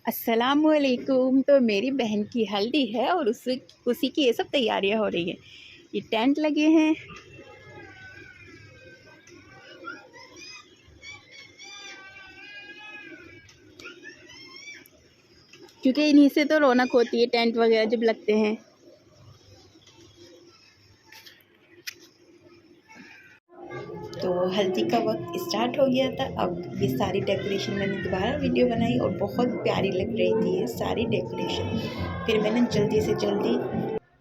अस्सलामुअलैकुम। तो मेरी बहन की हल्दी है और उसी की ये सब तैयारियां हो रही हैं। ये टेंट लगे हैं, क्योंकि इन्हीं से तो रौनक होती है टेंट वगैरह जब लगते हैं। तो हल्दी का वक्त स्टार्ट हो गया था। अब ये सारी डेकोरेशन मैंने दोबारा वीडियो बनाई और बहुत प्यारी लग रही थी ये सारी डेकोरेशन। फिर मैंने जल्दी से जल्दी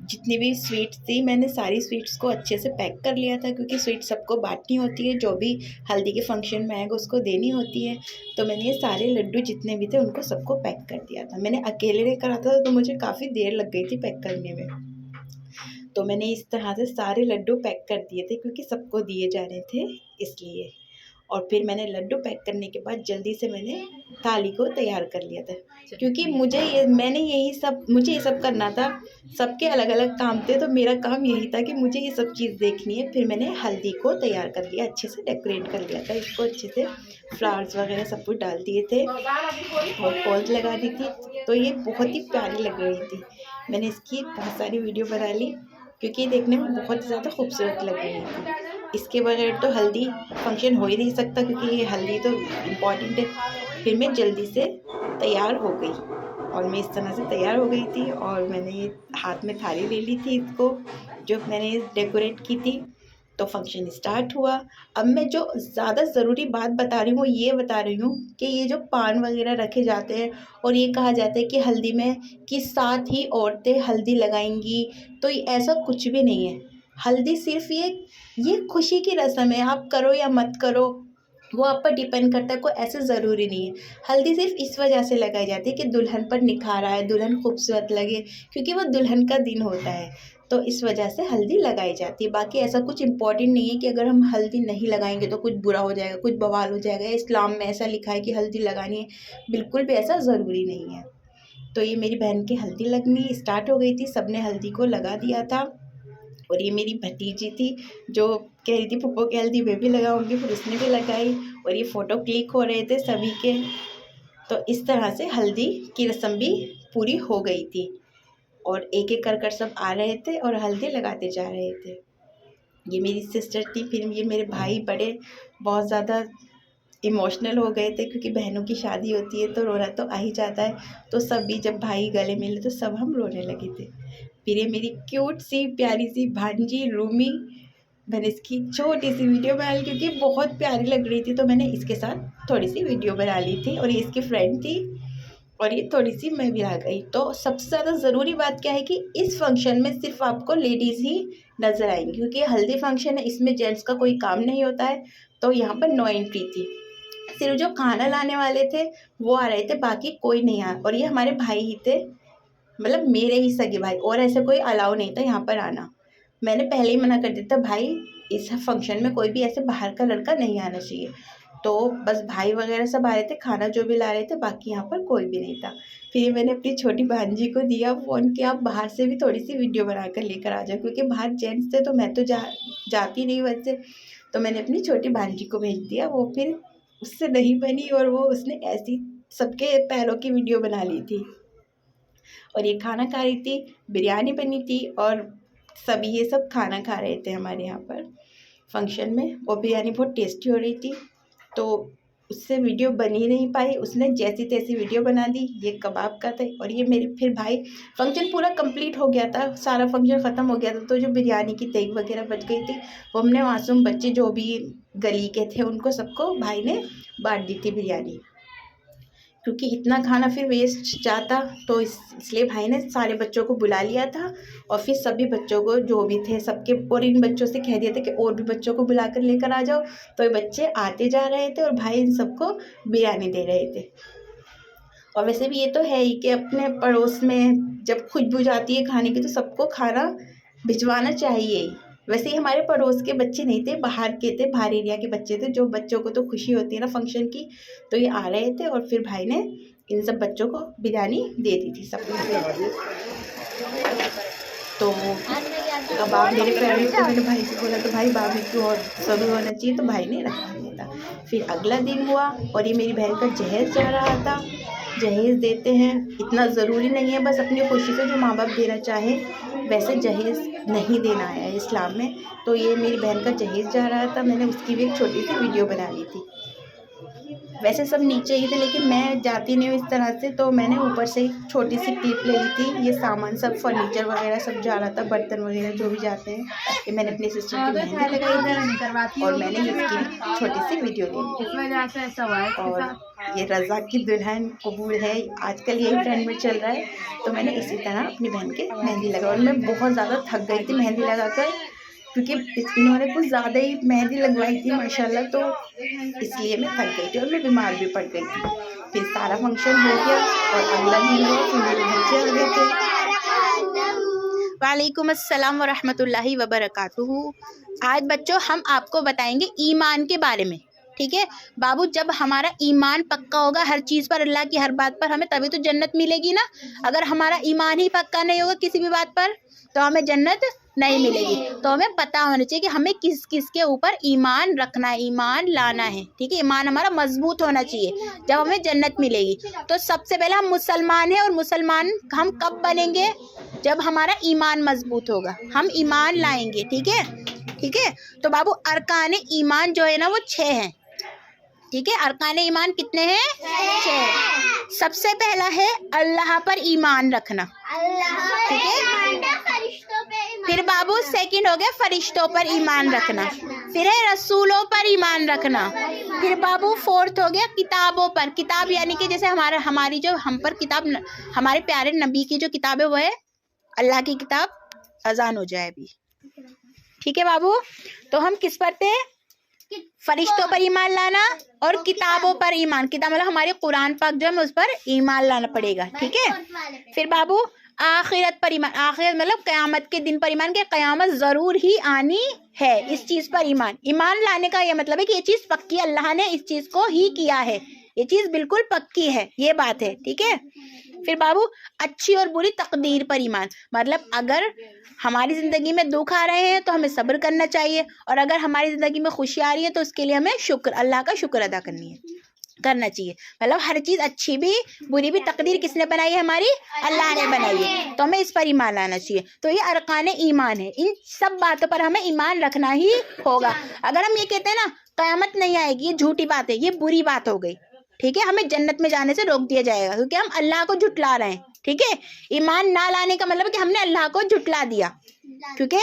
जितनी भी स्वीट्स थी मैंने सारी स्वीट्स को अच्छे से पैक कर लिया था, क्योंकि स्वीट सबको बांटनी होती है, जो भी हल्दी के फंक्शन में आएगा उसको देनी होती है। तो मैंने ये सारे लड्डू जितने भी थे उनको सबको पैक कर दिया था। मैंने अकेले ने करा था तो मुझे काफ़ी देर लग गई थी पैक करने में। तो मैंने इस तरह से सारे लड्डू पैक कर दिए थे क्योंकि सबको दिए जा रहे थे इसलिए। और फिर मैंने लड्डू पैक करने के बाद जल्दी से मैंने थाली को तैयार कर लिया था, क्योंकि मुझे ये सब करना था। सबके अलग अलग काम थे तो मेरा काम यही था कि मुझे ये सब चीज़ देखनी है। फिर मैंने हल्दी को तैयार कर लिया, अच्छे से डेकोरेट कर लिया था इसको, अच्छे से फ्लावर्स वगैरह सब कुछ डाल दिए थे और पॉज लगा दी थी। तो ये बहुत ही प्यारी लग रही थी। मैंने इसकी बहुत सारी वीडियो बना ली क्योंकि ये देखने में बहुत ज़्यादा खूबसूरत लग रही थी। इसके बगैर तो हल्दी फंक्शन हो ही नहीं सकता, क्योंकि ये हल्दी तो इम्पॉर्टेंट है। फिर मैं जल्दी से तैयार हो गई और मैं इस तरह से तैयार हो गई थी और मैंने ये हाथ में थाली ले ली थी इसको, जो मैंने डेकोरेट की थी। तो फंक्शन स्टार्ट हुआ। अब मैं जो ज़्यादा ज़रूरी बात बता रही हूँ वो ये बता रही हूँ कि ये जो पान वगैरह रखे जाते हैं और ये कहा जाता है कि हल्दी में कि 7 ही औरतें हल्दी लगाएंगी, तो ऐसा कुछ भी नहीं है। हल्दी सिर्फ ये खुशी की रस्म है, आप करो या मत करो वो आप पर डिपेंड करता है, कोई ऐसे ज़रूरी नहीं है। हल्दी सिर्फ इस वजह से लगाई जाती है कि दुल्हन पर निखार आए, दुल्हन खूबसूरत लगे, क्योंकि वो दुल्हन का दिन होता है। तो इस वजह से हल्दी लगाई जाती है। बाकी ऐसा कुछ इम्पोर्टेंट नहीं है कि अगर हम हल्दी नहीं लगाएंगे तो कुछ बुरा हो जाएगा, कुछ बवाल हो जाएगा। इस्लाम में ऐसा लिखा है कि हल्दी लगानी है, बिल्कुल भी ऐसा ज़रूरी नहीं है। तो ये मेरी बहन की हल्दी लगनी स्टार्ट हो गई थी, सबने हल्दी को लगा दिया था। और ये मेरी भतीजी थी जो कह रही थी पप्पो की हल्दी मैं भी लगाऊंगी, फिर उसने भी लगाई और ये फ़ोटो क्लिक हो रहे थे सभी के। तो इस तरह से हल्दी की रस्म भी पूरी हो गई थी और एक एक कर सब आ रहे थे और हल्दी लगाते जा रहे थे। ये मेरी सिस्टर थी, फिर ये मेरे भाई बड़े बहुत ज़्यादा इमोशनल हो गए थे, क्योंकि बहनों की शादी होती है तो रोना तो आ ही जाता है। तो सभी जब भाई गले मिले तो सब हम रोने लगे थे। फिर ये मेरी क्यूट सी प्यारी सी भांजी रूमी, मैंने इसकी छोटी सी वीडियो बना ली क्योंकि बहुत प्यारी लग रही थी, तो मैंने इसके साथ थोड़ी सी वीडियो बना ली थी। और ये इसकी फ्रेंड थी और ये थोड़ी सी मैं भी आ गई। तो सबसे ज़्यादा ज़रूरी बात क्या है कि इस फंक्शन में सिर्फ आपको लेडीज़ ही नज़र आएंगी, क्योंकि हल्दी फंक्शन है, इसमें जेंट्स का कोई काम नहीं होता है। तो यहाँ पर नो एंट्री थी, सिर्फ जो खाना लाने वाले थे वो आ रहे थे, बाकी कोई नहीं आया। और ये हमारे भाई ही थे, मतलब मेरे ही सगे भाई, और ऐसे कोई अलाउ नहीं था यहाँ पर आना। मैंने पहले ही मना कर दिया था, भाई इस फंक्शन में कोई भी ऐसे बाहर का लड़का नहीं आना चाहिए। तो बस भाई वगैरह सब आ रहे थे, खाना जो भी ला रहे थे, बाकी यहाँ पर कोई भी नहीं था। फिर मैंने अपनी छोटी भांजी को दिया फ़ोन कि आप बाहर से भी थोड़ी सी वीडियो बना कर लेकर आ जाओ, क्योंकि बाहर जेंट्स थे तो मैं तो जाती नहीं वैसे। तो मैंने अपनी छोटी भांजी को भेज दिया, वो फिर उससे नहीं बनी और वो उसने ऐसी सबके पैरों की वीडियो बना ली थी। और ये खाना खा रही थी, बिरयानी बनी थी और सभी ये सब खाना खा रहे थे हमारे यहाँ पर फंक्शन में। वो बिरयानी बहुत टेस्टी हो रही थी, तो उससे वीडियो बन ही नहीं पाई, उसने जैसी तैसी वीडियो बना दी। ये कबाब का था और ये मेरे फिर भाई, फंक्शन पूरा कंप्लीट हो गया था, सारा फंक्शन ख़त्म हो गया था। तो जो बिरयानी की तेग वगैरह बच गई थी वो हमने मासूम बच्चे जो भी गली के थे उनको सबको भाई ने बांट दी थी बिरयानी, क्योंकि इतना खाना फिर वेस्ट जाता। तो इसलिए भाई ने सारे बच्चों को बुला लिया था और फिर सभी बच्चों को जो भी थे सबके, और इन बच्चों से कह दिया था कि और भी बच्चों को बुला कर लेकर आ जाओ। तो ये बच्चे आते जा रहे थे और भाई इन सबको बिरयानी दे रहे थे। और वैसे भी ये तो है ही कि अपने पड़ोस में जब खुशबू जाती है खाने की तो सबको खाना भिजवाना चाहिए ही। वैसे ही हमारे पड़ोस के बच्चे नहीं थे, बाहर के थे, बाहर एरिया के बच्चे थे, जो बच्चों को तो खुशी होती है ना फंक्शन की। तो ये आ रहे थे और फिर भाई ने इन सब बच्चों को बिरयानी दे दी थी सबको। तो कबाब मेरे फेवरेट थे, मैंने भाई से बोला तो भाई बारबेक्यू और ज़रूर होना चाहिए, तो भाई ने रखवा दिया था। फिर अगला दिन हुआ और ये मेरी बहन का जहेज़ जा रहा था। जहेज़ देते हैं, इतना ज़रूरी नहीं है, बस अपनी खुशी से जो माँ बाप देना चाहे वैसे जहेज़ नहीं देना है इस्लाम में। तो ये मेरी बहन का जहेज़ जा रहा था, मैंने उसकी भी एक छोटी सी वीडियो बना ली थी। वैसे सब नीचे ही थे लेकिन मैं जाती नहीं हूँ इस तरह से, तो मैंने ऊपर से एक छोटी सी क्लिप ले ली थी। ये सामान सब फर्नीचर वगैरह सब जा रहा था, बर्तन वगैरह जो भी जाते हैं, ये मैंने अपनी सिस्टर की मेहंदी लगाई थी और मैंने इसकी भी छोटी सी वीडियो ले ली। और ये रज़ा की दुल्हन कबूल है, आजकल यही ट्रेंड में चल रहा है, तो मैंने इसी तरह अपनी बहन के मेहंदी लगाई। और मैं बहुत ज़्यादा थक गई थी मेहंदी लगाकर, क्योंकि इन्होंने कुछ ज़्यादा ही मेहंदी लगवाई थी माशाल्लाह, तो इसलिए मैं थक गई थी और मैं बीमार भी पड़ गई थी। फिर सारा फंक्शन हो गया और अगला दिन हुआ, फिर मेरे बच्चे आ गए थे। वालेकुम अस्सलाम वरहमतुल्लाहि वबरकातुहू। आज बच्चों हम आपको बताएंगे ईमान के बारे में, ठीक है बाबू। जब हमारा ईमान पक्का होगा हर चीज़ पर, अल्लाह की हर बात पर, हमें तभी तो जन्नत मिलेगी ना। अगर हमारा ईमान ही पक्का नहीं होगा किसी भी बात पर तो हमें जन्नत नहीं मिलेगी। तो हमें पता होना चाहिए कि हमें किस किस के ऊपर ईमान रखना है, ईमान लाना है, ठीक है। ईमान हमारा मजबूत होना चाहिए, जब हमें जन्नत मिलेगी। तो सबसे पहले हम मुसलमान हैं, और मुसलमान हम कब बनेंगे? जब हमारा ईमान मजबूत होगा, हम ईमान लाएंगे, ठीक है ठीक है। तो बाबू अरकान ईमान जो है ना वो 6 हैं, ठीक है। अरकान ईमान कितने हैं? 6। सबसे पहला है अल्लाह पर ईमान रखना, ठीक है। फिर बाबू सेकंड हो गया फरिश्तों पर ईमान रखना, फिर है रसूलों पर ईमान रखना, फिर बाबू फोर्थ हो गया किताबों पर। किताब यानी कि जैसे हमारी जो हम पर किताब, हमारे प्यारे नबी की जो किताब है वो है अल्लाह की किताब। अजान हो जाए अभी, ठीक है बाबू। तो हम किस पर थे? फरिश्तों पर ईमान लाना और किताबों पर ईमान। किताब मतलब हमारे कुरान पाक जो है उस पर ईमान लाना पड़ेगा, ठीक है। फिर बाबू आखिरत पर ईमान। आखिरत मतलब क़यामत के दिन पर ईमान, के क़यामत ज़रूर ही आनी है, इस चीज़ पर ईमान। ईमान लाने का ये मतलब है कि ये चीज़ पक्की, अल्लाह ने इस चीज़ को ही किया है, ये चीज़ बिल्कुल पक्की है, ये बात है, ठीक है। फिर बाबू अच्छी और बुरी तकदीर पर ईमान। मतलब अगर हमारी ज़िंदगी में दुख आ रहे हैं तो हमें सब्र करना चाहिए, और अगर हमारी ज़िंदगी में खुशी आ रही है तो उसके लिए हमें शुक्र, अल्लाह का शुक्र अदा करना चाहिए। मतलब हर चीज़ अच्छी भी बुरी भी तकदीर किसने बनाई है? हमारी अल्लाह ने बनाई है, तो हमें इस पर ईमान लाना चाहिए। तो ये अरकान ईमान है, इन सब बातों पर हमें ईमान रखना ही होगा। अगर हम ये कहते हैं ना क़यामत नहीं आएगी, ये झूठी बात है, ये बुरी बात हो गई, ठीक है। हमें जन्नत में जाने से रोक दिया जाएगा, क्योंकि हम अल्लाह को झुटला रहे हैं, ठीक है। ईमान ना लाने का मतलब कि हमने अल्लाह को झुटला दिया, क्योंकि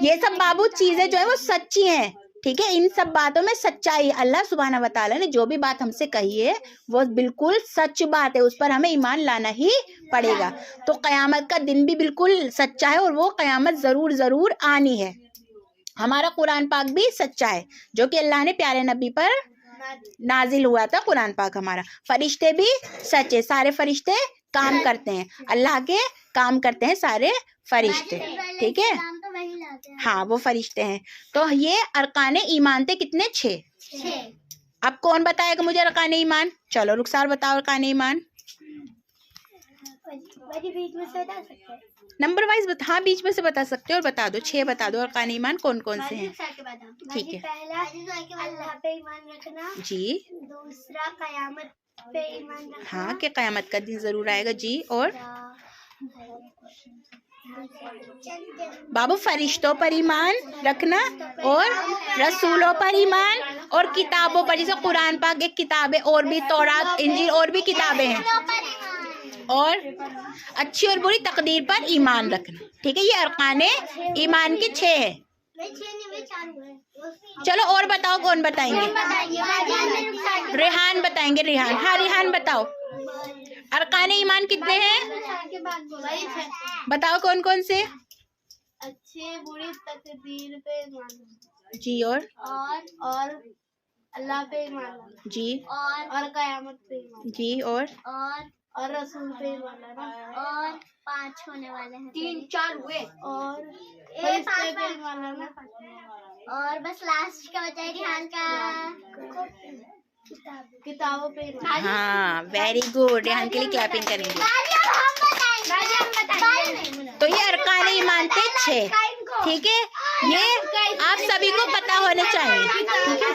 ये सब बाबू चीजें जो है वो सच्ची हैं, ठीक है। इन सब बातों में सच्चाई, अल्लाह सुब्हाना व तआला ने जो भी बात हमसे कही है वो बिल्कुल सच बात है, उस पर हमें ईमान लाना ही पड़ेगा। तो क़यामत का दिन भी बिल्कुल सच्चा है और वो क़यामत ज़रूर ज़रूर आनी है। हमारा कुरान पाक भी सच्चा है, जो कि अल्लाह ने प्यारे नबी पर नाजिल हुआ था कुरान पाक हमारा। फरिश्ते भी सच्चे, सारे फरिश्ते काम करते हैं, अल्लाह के काम करते हैं सारे फरिश्ते, ठीक है। हाँ वो फरिश्ते हैं। तो ये अरकान ईमान थे कितने? 6। अब कौन बताएगा मुझे अरकान ईमान? चलो रुखसार बताओ अरकान ईमान। नंबर वाइज बता, हाँ बीच में से बता सकते हो, और बता दो 6 बता दो अरकान ईमान कौन कौन से हैं, ठीक है। पहला अल्लाह पे ईमान रखना जी। दूसरा क़यामत पे ईमान रखना, हाँ कि क़यामत का दिन जरूर आएगा जी। और बाबू फरिश्तों पर ईमान रखना और रसूलों पर ईमान और किताबों पर, जैसे कुरान पाक एक किताब है, और भी तौरात इंजील और भी किताबें हैं, और अच्छी और बुरी तकदीर पर ईमान रखना, ठीक है। ये अरकान ईमान के 6 है। चलो और बताओ कौन बताएंगे? रेहान बताएंगे, रेहान। हाँ रेहान बताओ अरकान ईमान कितने हैं? बताओ कौन कौन से? अच्छे बुरी तकदीर पे ईमान जी, और अल्लाह पे ईमान जी, और क़यामत पे ईमान जी, और रसूल पे ईमान और 5 होने वाले हैं, 3-4 हुए, और फरिश्ते पे ईमान और बस लास्ट का बचा है रिहान का किताबों पे ईमान। हाँ वेरी गुड, रेहान के लिए क्लैपिंग करेंगे। तो ये अरकान ईमान थे 6, ठीक है। ये आप सभी को पता होने चाहिए, ठीक है।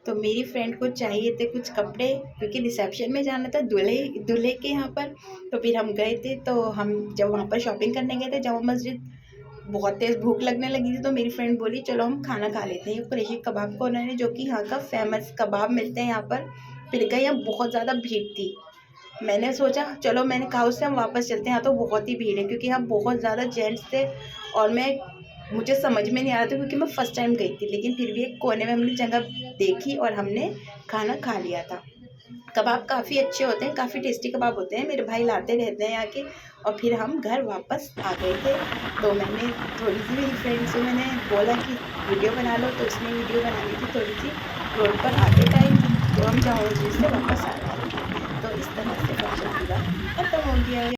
तो मेरी फ्रेंड को चाहिए थे कुछ कपड़े, क्योंकि रिसेप्शन में जाना था दूल्हे दूल्हे के यहाँ पर। तो फिर हम गए थे, तो हम जब वहाँ पर शॉपिंग करने गए थे जामा मस्जिद, बहुत तेज़ भूख लगने लगी थी, तो मेरी फ्रेंड बोली चलो हम खाना खा लेते हैं। ये कुरैशी कबाब कॉर्नर है, जो कि यहाँ का फेमस कबाब मिलते हैं यहाँ पर। फिर गए, यहाँ बहुत ज़्यादा भीड़ थी। मैंने सोचा चलो, मैंने कहा उससे हम वापस चलते हैं, यहाँ तो बहुत ही भीड़ है, क्योंकि यहाँ बहुत ज़्यादा जेंट्स थे और मुझे समझ में नहीं आ रहा था, क्योंकि मैं फ़र्स्ट टाइम गई थी। लेकिन फिर भी एक कोने में हमने जगह देखी और हमने खाना खा लिया था। कबाब काफ़ी अच्छे होते हैं, काफ़ी टेस्टी कबाब होते हैं, मेरे भाई लाते रहते हैं यहाँ के। और फिर हम घर वापस आ गए थे। तो मैंने थोड़ी सी, मेरी फ्रेंड से मैंने बोला कि वीडियो बना लो, तो उसने वीडियो बनानी थी थोड़ी सी रोड पर आते टाइम, तो हम जामा मस्जिद से वापस आ गए। तो इस तरह से फंक्शन पूरा खत्म हो गया।